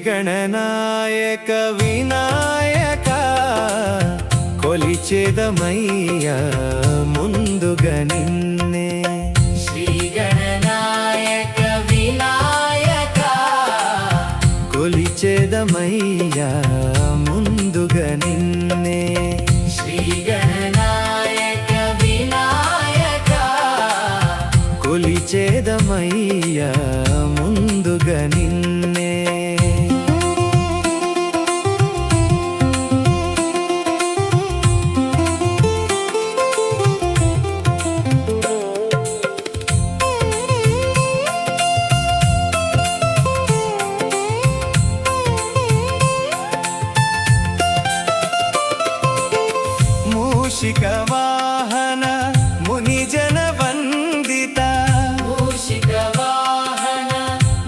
శ్రీగణనాయక వినాయక కొలిచెదమయ్యా ముందుగా నిన్నే. శ్రీగణనాయక వినాయక కొలిచెదమయ్యా ముందుగా నిన్నే. శ్రీగణనాయక వినాయక కొలిచెదమయ్యా ముందుగా నిన్నే. మూషిక వాహన మునిజన వందిత. మూషిక వాహన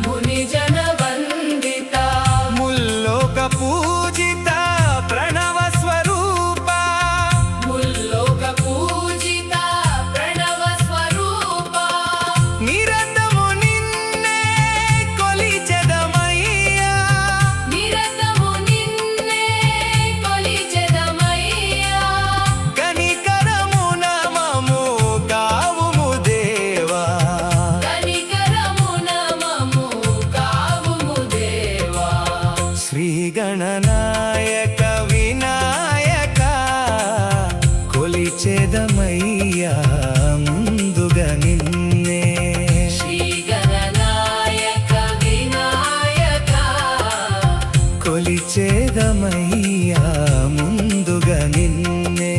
మునిజన వందిత. ముల్లోక పూజిత ప్రణవ స్వరూప. ముల్లోక పూజిత ప్రణవ స్వరూప. నిరతము నిన్నే కొలిచెదమయ్యా. నిరతము నిన్నే కొలిచెదమయ్యా. కనికరమున మము కావుము దేవా. కనికరమున మము కావుము దేవా. శ్రీగణనాయక వినాయక కొలిచెదమయ్యా ముందుగా నిన్నే. శ్రీగణనాయక వినాయక కొలిచెదమయ్యా ముందుగా నిన్నే.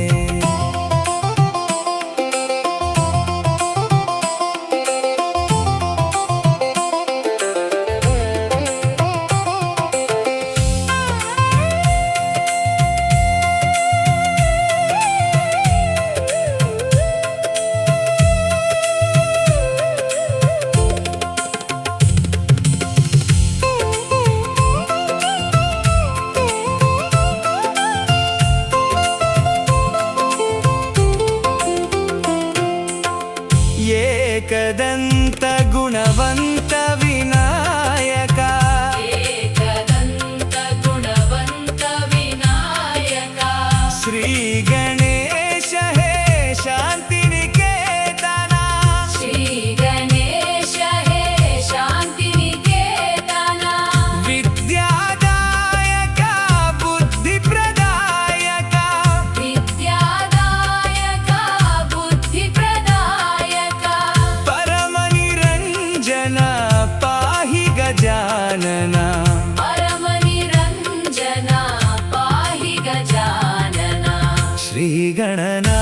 ఏకదంత గుణవంత వినాయక. ఏకదంత గుణవంత వినాయక. శ్రీ గణేశ హే శాంతి నికేతన. శ్రీ గణేశ హే శాంతి నికేతన. విద్యాదాయక బుద్ధి ప్రదాయక. విద్యాదాయక బుద్ధి ప్రదాయక. పరమ నిరంజన పాహి గజానన. పరమ నిరంజన పాహి గజానన. శ్రీ గణనా